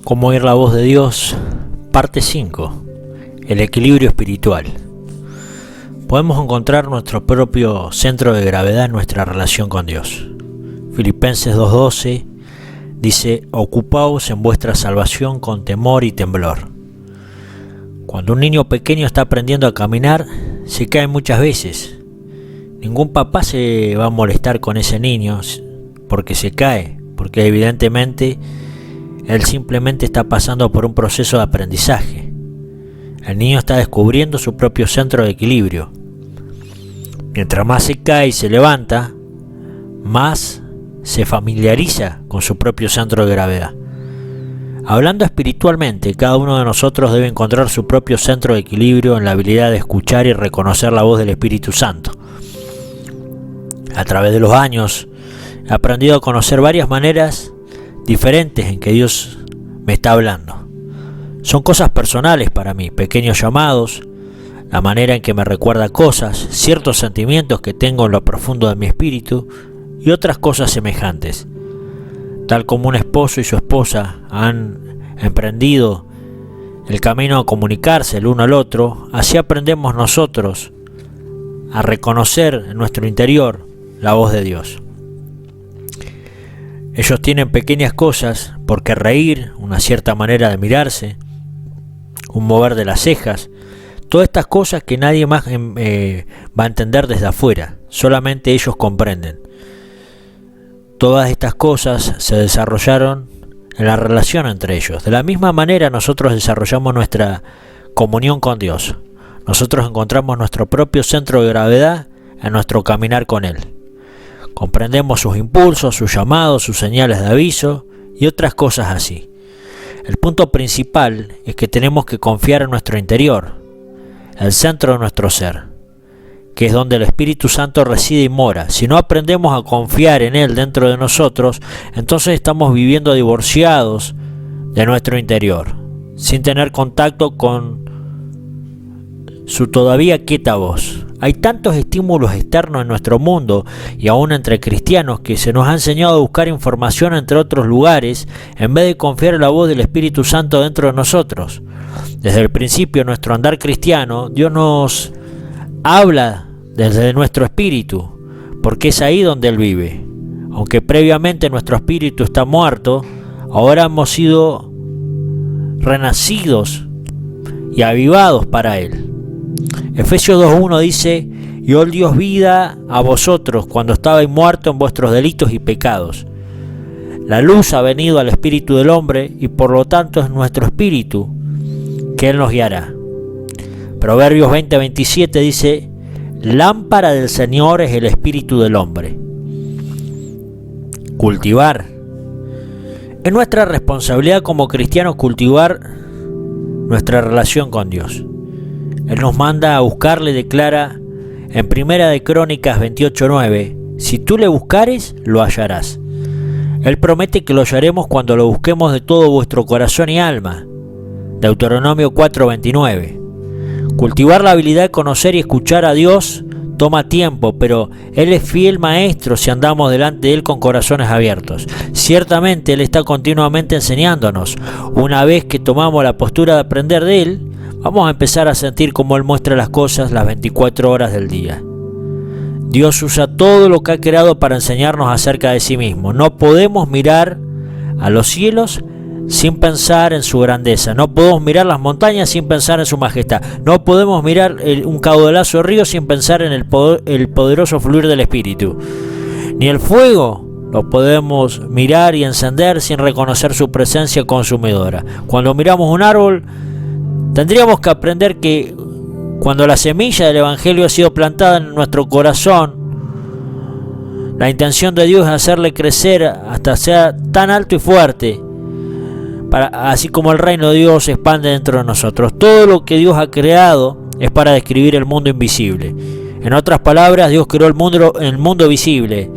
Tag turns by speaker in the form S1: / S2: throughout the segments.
S1: Cómo oír la voz de Dios, parte 5. El equilibrio espiritual. Podemos encontrar nuestro propio centro de gravedad en nuestra relación con Dios. Filipenses 2:12 dice: ocupaos en vuestra salvación con temor y temblor. Cuando un niño pequeño está aprendiendo a caminar, se cae muchas veces. Ningún papá se va a molestar con ese niño porque se cae, porque evidentemente él simplemente está pasando por un proceso de aprendizaje. El niño está descubriendo su propio centro de equilibrio. Mientras más se cae y se levanta, más se familiariza con su propio centro de gravedad. Hablando espiritualmente, cada uno de nosotros debe encontrar su propio centro de equilibrio en la habilidad de escuchar y reconocer la voz del Espíritu Santo. A través de los años, he aprendido a conocer varias maneras diferentes en que Dios me está hablando. Son cosas personales para mí, pequeños llamados, la manera en que me recuerda cosas, ciertos sentimientos que tengo en lo profundo de mi espíritu y otras cosas semejantes. Tal como un esposo y su esposa han emprendido el camino a comunicarse el uno al otro, así aprendemos nosotros a reconocer en nuestro interior la voz de Dios. Ellos tienen pequeñas cosas, porque reír, una cierta manera de mirarse, un mover de las cejas, todas estas cosas que nadie más va a entender desde afuera, solamente ellos comprenden. Todas estas cosas se desarrollaron en la relación entre ellos. De la misma manera nosotros desarrollamos nuestra comunión con Dios. Nosotros encontramos nuestro propio centro de gravedad en nuestro caminar con Él. Comprendemos sus impulsos, sus llamados, sus señales de aviso y otras cosas así. El punto principal es que tenemos que confiar en nuestro interior, el centro de nuestro ser, que es donde el Espíritu Santo reside y mora. Si no aprendemos a confiar en Él dentro de nosotros, entonces estamos viviendo divorciados de nuestro interior, sin tener contacto con su todavía quieta voz. Hay tantos estímulos externos en nuestro mundo y aún entre cristianos que se nos ha enseñado a buscar información entre otros lugares en vez de confiar en la voz del Espíritu Santo dentro de nosotros. Desde el principio de nuestro andar cristiano, Dios nos habla desde nuestro espíritu, porque es ahí donde Él vive. Aunque previamente nuestro espíritu está muerto, ahora hemos sido renacidos y avivados para Él. Efesios 2:1 dice: y os dio Dios a vosotros cuando estabais muertos en vuestros delitos y pecados. La luz ha venido al espíritu del hombre y por lo tanto es nuestro espíritu que Él nos guiará. Proverbios 20:27 dice: lámpara del Señor es el espíritu del hombre. Cultivar. Es nuestra responsabilidad como cristianos cultivar nuestra relación con Dios. Él nos manda a buscarle, declara en Primera de Crónicas 28:9: si tú le buscares, lo hallarás. Él promete que lo hallaremos cuando lo busquemos de todo vuestro corazón y alma. Deuteronomio 4:29. Cultivar la habilidad de conocer y escuchar a Dios toma tiempo, pero Él es fiel maestro si andamos delante de Él con corazones abiertos. Ciertamente Él está continuamente enseñándonos. Una vez que tomamos la postura de aprender de Él, vamos a empezar a sentir cómo Él muestra las cosas las 24 horas del día. Dios usa todo lo que ha creado para enseñarnos acerca de sí mismo. No podemos mirar a los cielos sin pensar en su grandeza. No podemos mirar las montañas sin pensar en su majestad. No podemos mirar un caudaloso río sin pensar en el poderoso fluir del Espíritu. Ni el fuego lo podemos mirar y encender sin reconocer su presencia consumidora. Cuando miramos un árbol, tendríamos que aprender que cuando la semilla del Evangelio ha sido plantada en nuestro corazón, la intención de Dios es hacerle crecer hasta ser tan alto y fuerte, así como el reino de Dios se expande dentro de nosotros. Todo lo que Dios ha creado es para describir el mundo invisible. En otras palabras, Dios creó el mundo visible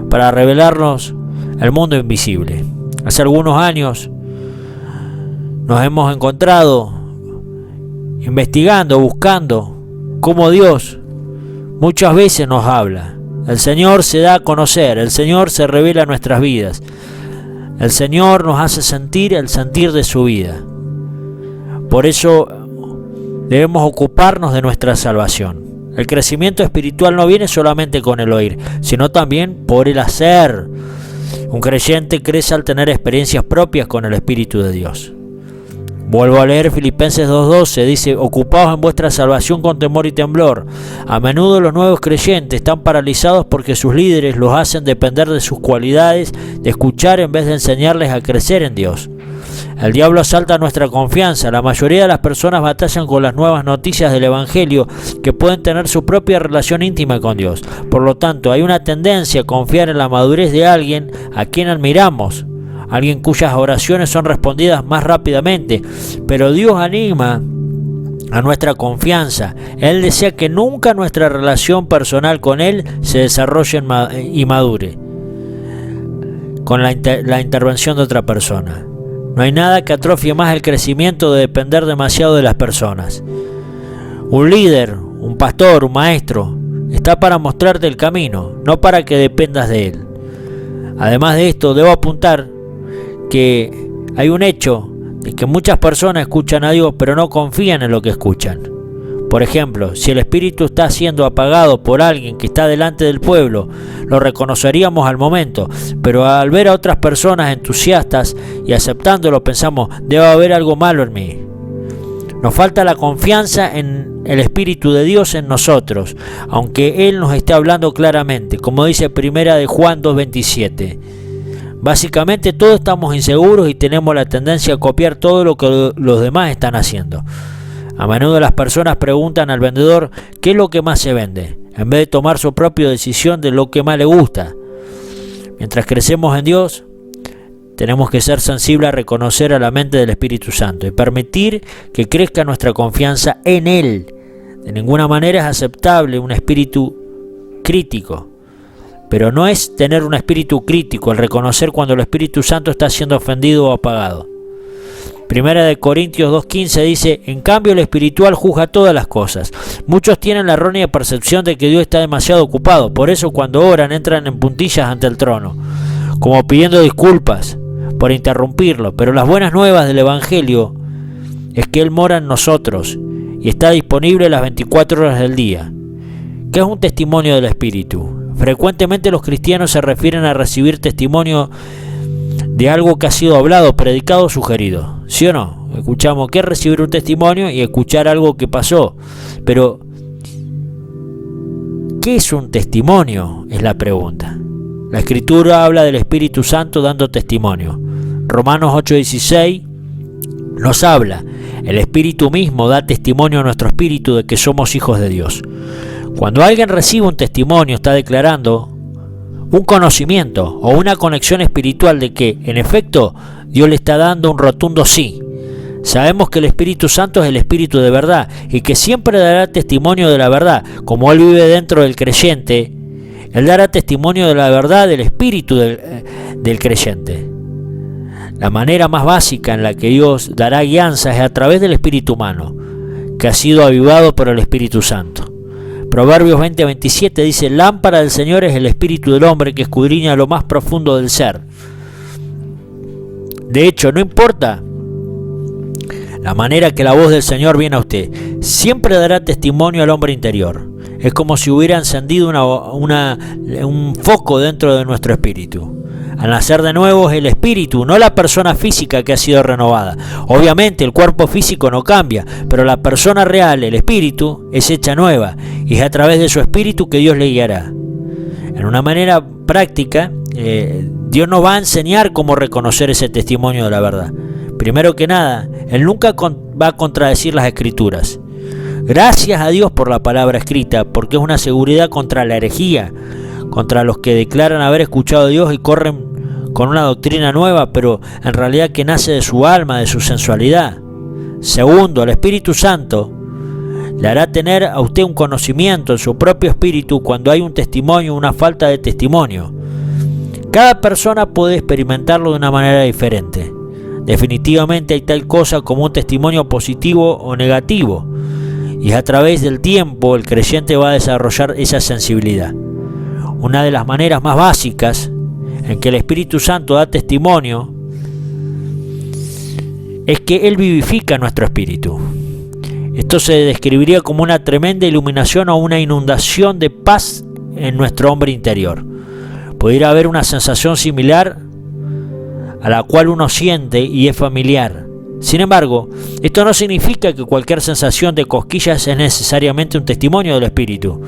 S1: para revelarnos el mundo invisible. Hace algunos años nos hemos encontrado investigando, buscando cómo Dios muchas veces nos habla. El Señor se da a conocer, el Señor se revela en nuestras vidas. El Señor nos hace sentir el sentir de su vida. Por eso debemos ocuparnos de nuestra salvación. El crecimiento espiritual no viene solamente con el oír, sino también por el hacer. Un creyente crece al tener experiencias propias con el Espíritu de Dios. Vuelvo a leer Filipenses 2:12, dice: ocupaos en vuestra salvación con temor y temblor. A menudo los nuevos creyentes están paralizados porque sus líderes los hacen depender de sus cualidades, de escuchar en vez de enseñarles a crecer en Dios. El diablo asalta nuestra confianza. La mayoría de las personas batallan con las nuevas noticias del Evangelio, que pueden tener su propia relación íntima con Dios. Por lo tanto, hay una tendencia a confiar en la madurez de alguien a quien admiramos, alguien cuyas oraciones son respondidas más rápidamente. Pero Dios anima a nuestra confianza. Él desea que nunca nuestra relación personal con Él se desarrolle y madure con la intervención de otra persona. No hay nada que atrofie más el crecimiento de depender demasiado de las personas. Un líder, un pastor, un maestro, está para mostrarte el camino, no para que dependas de él. Además de esto, debo apuntar que hay un hecho de que muchas personas escuchan a Dios, pero no confían en lo que escuchan. Por ejemplo, si el espíritu está siendo apagado por alguien que está delante del pueblo, lo reconoceríamos al momento, pero al ver a otras personas entusiastas y aceptándolo, pensamos: debe haber algo malo en mí. Nos falta la confianza en el Espíritu de Dios en nosotros, aunque Él nos esté hablando claramente, como dice 1 de Juan 2:27. Básicamente todos estamos inseguros y tenemos la tendencia a copiar todo lo que los demás están haciendo. A menudo las personas preguntan al vendedor qué es lo que más se vende, en vez de tomar su propia decisión de lo que más le gusta. Mientras crecemos en Dios, tenemos que ser sensibles a reconocer a la mente del Espíritu Santo y permitir que crezca nuestra confianza en Él. De ninguna manera es aceptable un espíritu crítico, pero no es tener un espíritu crítico el reconocer cuando el Espíritu Santo está siendo ofendido o apagado. 1 de Corintios 2:15 dice: en cambio el espiritual juzga todas las cosas. Muchos tienen la errónea percepción de que Dios está demasiado ocupado, por eso cuando oran entran en puntillas ante el trono, como pidiendo disculpas por interrumpirlo. Pero las buenas nuevas del Evangelio es que Él mora en nosotros y está disponible las 24 horas del día. ¿Qué es un testimonio del Espíritu? Frecuentemente los cristianos se refieren a recibir testimonio de algo que ha sido hablado, predicado o sugerido. ¿Sí o no? Escuchamos que es recibir un testimonio y escuchar algo que pasó. Pero, ¿qué es un testimonio? Es la pregunta. La Escritura habla del Espíritu Santo dando testimonio. Romanos 8:16 nos habla: el Espíritu mismo da testimonio a nuestro espíritu de que somos hijos de Dios. Cuando alguien recibe un testimonio, está declarando un conocimiento o una conexión espiritual de que, en efecto, Dios le está dando un rotundo sí. Sabemos que el Espíritu Santo es el Espíritu de verdad y que siempre dará testimonio de la verdad. Como Él vive dentro del creyente, Él dará testimonio de la verdad del Espíritu del creyente. La manera más básica en la que Dios dará guianza es a través del espíritu humano, que ha sido avivado por el Espíritu Santo. Proverbios 20:27 dice: lámpara del Señor es el espíritu del hombre, que escudriña lo más profundo del ser. De hecho, no importa la manera que la voz del Señor viene a usted, siempre dará testimonio al hombre interior. Es como si hubiera encendido un foco dentro de nuestro espíritu. Al nacer de nuevo es el espíritu, no la persona física que ha sido renovada. Obviamente el cuerpo físico no cambia, pero la persona real, el espíritu, es hecha nueva y es a través de su espíritu que Dios le guiará. En una manera práctica, Dios nos va a enseñar cómo reconocer ese testimonio de la verdad. Primero que nada, Él nunca va a contradecir las Escrituras. Gracias a Dios por la palabra escrita, porque es una seguridad contra la herejía, contra los que declaran haber escuchado a Dios y corren con una doctrina nueva, pero en realidad que nace de su alma, de su sensualidad. Segundo, el Espíritu Santo le hará tener a usted un conocimiento en su propio espíritu cuando hay un testimonio o una falta de testimonio. Cada persona puede experimentarlo de una manera diferente. Definitivamente hay tal cosa como un testimonio positivo o negativo, y a través del tiempo el creyente va a desarrollar esa sensibilidad. Una de las maneras más básicas en que el Espíritu Santo da testimonio es que Él vivifica nuestro espíritu. Esto se describiría como una tremenda iluminación o una inundación de paz en nuestro hombre interior. Pudiera haber una sensación similar a la cual uno siente y es familiar. Sin embargo, esto no significa que cualquier sensación de cosquillas es necesariamente un testimonio del espíritu.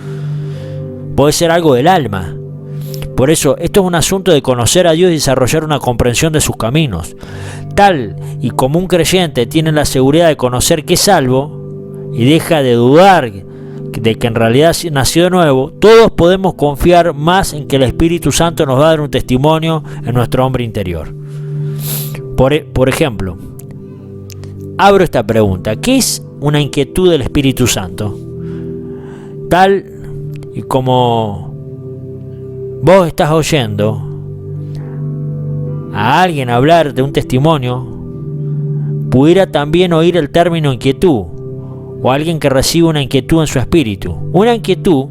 S1: Puede ser algo del alma. Por eso, esto es un asunto de conocer a Dios y desarrollar una comprensión de sus caminos. Tal y como un creyente tiene la seguridad de conocer que es salvo y deja de dudar de que en realidad nació de nuevo, todos podemos confiar más en que el Espíritu Santo nos va a dar un testimonio en nuestro hombre interior. Por ejemplo, abro esta pregunta: ¿qué es una inquietud del Espíritu Santo? Tal y como vos estás oyendo a alguien hablar de un testimonio, pudiera también oír el término inquietud, o alguien que recibe una inquietud en su espíritu. Una inquietud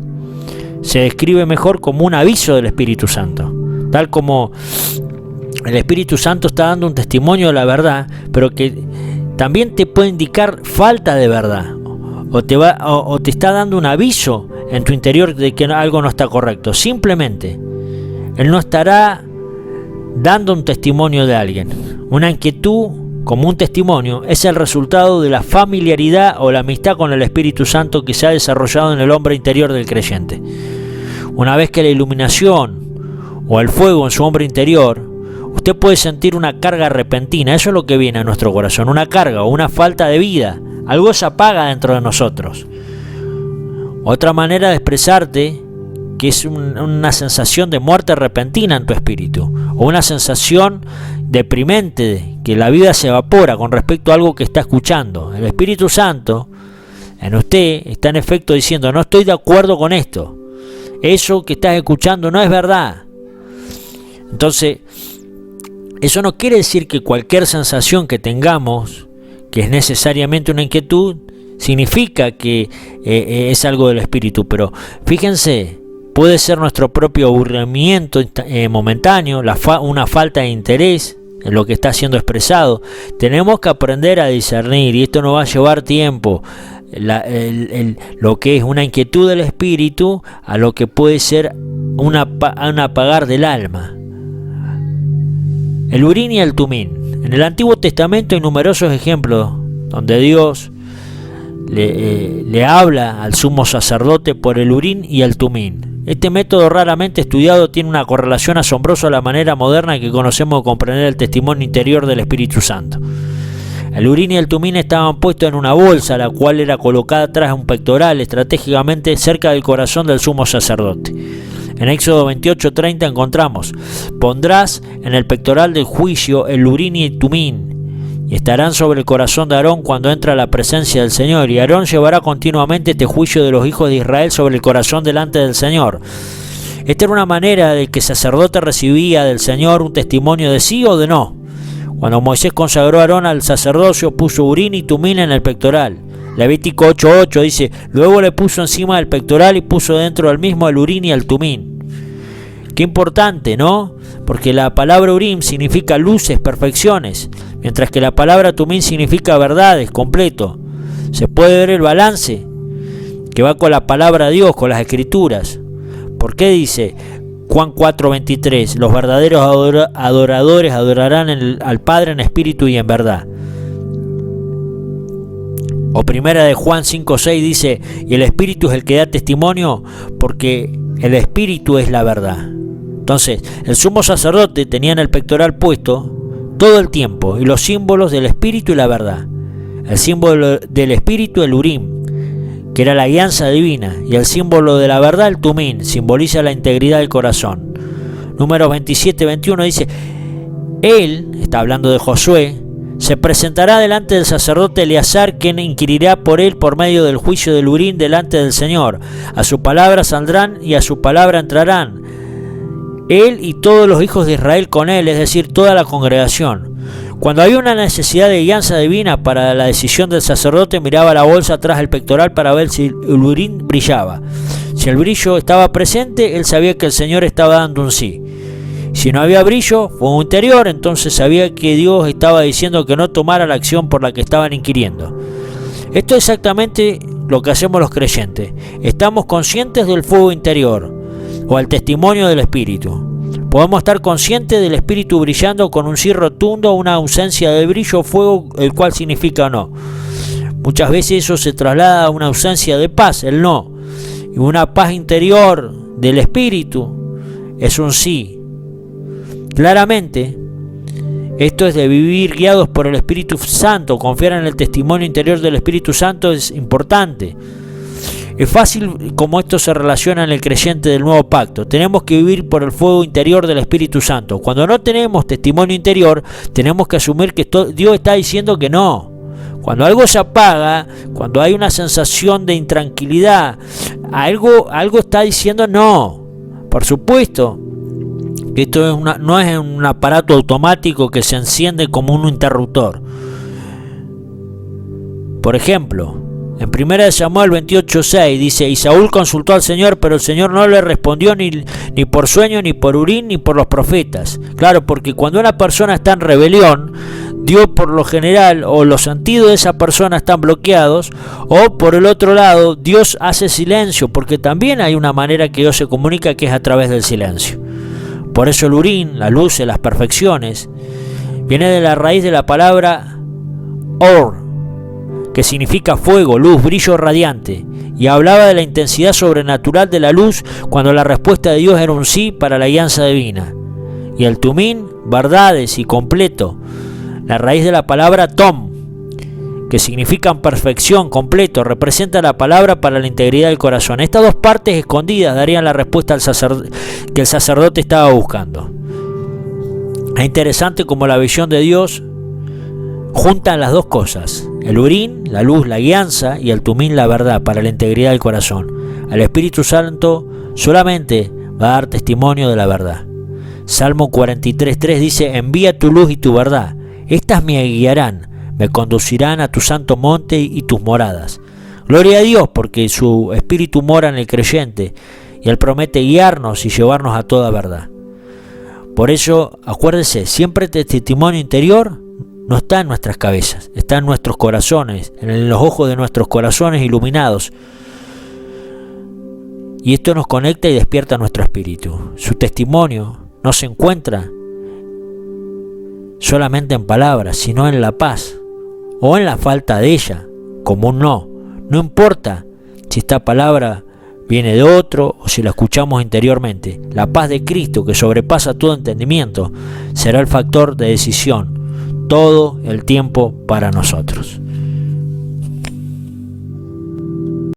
S1: se describe mejor como un aviso del Espíritu Santo, tal como el Espíritu Santo está dando un testimonio de la verdad, pero que también te puede indicar falta de verdad, o te está dando un aviso en tu interior de que algo no está correcto. Simplemente, Él no estará dando un testimonio de alguien. Una inquietud, como un testimonio, es el resultado de la familiaridad o la amistad con el Espíritu Santo que se ha desarrollado en el hombre interior del creyente. Una vez que la iluminación o el fuego en su hombre interior, usted puede sentir una carga repentina. Eso es lo que viene a nuestro corazón, una carga o una falta de vida. Algo se apaga dentro de nosotros. Otra manera de expresarte que es una sensación de muerte repentina en tu espíritu, o una sensación deprimente, que la vida se evapora con respecto a algo que está escuchando. El Espíritu Santo en usted está en efecto diciendo: no estoy de acuerdo con esto, eso que estás escuchando no es verdad. Entonces, eso no quiere decir que cualquier sensación que tengamos, que es necesariamente una inquietud, significa que es algo del espíritu. Pero fíjense, puede ser nuestro propio aburrimiento momentáneo, una falta de interés en lo que está siendo expresado. Tenemos que aprender a discernir, y esto nos va a llevar tiempo, lo que es una inquietud del espíritu a lo que puede ser un apagar del alma. El Urim y el Tumim. En el Antiguo Testamento hay numerosos ejemplos donde Dios le habla al sumo sacerdote por el Urim y el Tumim. Este método raramente estudiado tiene una correlación asombrosa a la manera moderna que conocemos de comprender el testimonio interior del Espíritu Santo. El Urim y el Tumim estaban puestos en una bolsa, la cual era colocada tras un pectoral, estratégicamente cerca del corazón del sumo sacerdote. En Éxodo 28:30 encontramos: pondrás en el pectoral del juicio el Urim y el Tumim, y estarán sobre el corazón de Aarón cuando entra a la presencia del Señor, y Aarón llevará continuamente este juicio de los hijos de Israel sobre el corazón delante del Señor. Esta era una manera de que el sacerdote recibía del Señor un testimonio de sí o de no. Cuando Moisés consagró a Aarón al sacerdocio, puso Urim y Tumim en el pectoral. Levítico 8:8 dice: luego le puso encima del pectoral y puso dentro del mismo el Urim y el Tumim. Qué importante, ¿no? Porque la palabra Urim significa luces, perfecciones, mientras que la palabra Tumim significa verdades, completo. Se puede ver el balance que va con la palabra de Dios, con las escrituras. ¿Por qué dice Juan 4:23? Los verdaderos adoradores adorarán al Padre en espíritu y en verdad. O primera de Juan 5:6 dice: y el espíritu es el que da testimonio, porque el espíritu es la verdad. Entonces, el sumo sacerdote tenía en el pectoral puesto todo el tiempo y los símbolos del espíritu y la verdad. El símbolo del espíritu, el Urim, que era la guianza divina, y el símbolo de la verdad, el Tumim, simboliza la integridad del corazón. Números 27:21 dice: él, está hablando de Josué, se presentará delante del sacerdote Eleazar, quien inquirirá por él por medio del juicio del Urim delante del Señor. A su palabra saldrán y a su palabra entrarán, él y todos los hijos de Israel con él, es decir, toda la congregación. Cuando había una necesidad de guianza divina para la decisión del sacerdote, miraba la bolsa atrás del pectoral para ver si el Urim brillaba. Si el brillo estaba presente, él sabía que el Señor estaba dando un sí. Si no había brillo, fuego interior, entonces sabía que Dios estaba diciendo que no tomara la acción por la que estaban inquiriendo. Esto es exactamente lo que hacemos los creyentes. Estamos conscientes del fuego interior o al testimonio del Espíritu. Podemos estar conscientes del Espíritu brillando con un sí rotundo, una ausencia de brillo o fuego, el cual significa no. Muchas veces eso se traslada a una ausencia de paz, el no. Y una paz interior del Espíritu es un sí. Claramente, esto es de vivir guiados por el Espíritu Santo. Confiar en el testimonio interior del Espíritu Santo es importante. Es fácil como esto se relaciona en el creyente del nuevo pacto. Tenemos que vivir por el fuego interior del Espíritu Santo. Cuando no tenemos testimonio interior, tenemos que asumir que Dios está diciendo que no. Cuando algo se apaga, cuando hay una sensación de intranquilidad, algo está diciendo no. Por supuesto, esto no es un aparato automático que se enciende como un interruptor. Por ejemplo, en 1 Samuel 28:6 dice: y Saúl consultó al Señor, pero el Señor no le respondió ni por sueño, ni por Urim, ni por los profetas. Claro, porque cuando una persona está en rebelión, Dios por lo general, o los sentidos de esa persona están bloqueados, o por el otro lado, Dios hace silencio, porque también hay una manera que Dios se comunica, que es a través del silencio. Por eso el Urim, la luz, las perfecciones, viene de la raíz de la palabra Or, que significa fuego, luz, brillo radiante, y hablaba de la intensidad sobrenatural de la luz cuando la respuesta de Dios era un sí para la guianza divina. Y el Tumín, verdades y completo, la raíz de la palabra Tom, que significan perfección, completo, representa la palabra para la integridad del corazón. Estas dos partes escondidas darían la respuesta que el sacerdote estaba buscando. Es interesante cómo la visión de Dios juntan las dos cosas: el Urim, la luz, la guianza, y el Tumín, la verdad, para la integridad del corazón. El Espíritu Santo solamente va a dar testimonio de la verdad. Salmo 43:3 dice: envía tu luz y tu verdad, estas me guiarán, me conducirán a tu santo monte y tus moradas. Gloria a Dios, porque su Espíritu mora en el creyente y Él promete guiarnos y llevarnos a toda verdad. Por eso, acuérdese, siempre este testimonio interior no está en nuestras cabezas, está en nuestros corazones, en los ojos de nuestros corazones iluminados. Y esto nos conecta y despierta nuestro espíritu. Su testimonio no se encuentra solamente en palabras, sino en la paz o en la falta de ella, como un no. No importa si esta palabra viene de otro o si la escuchamos interiormente. La paz de Cristo, que sobrepasa todo entendimiento, será el factor de decisión todo el tiempo para nosotros.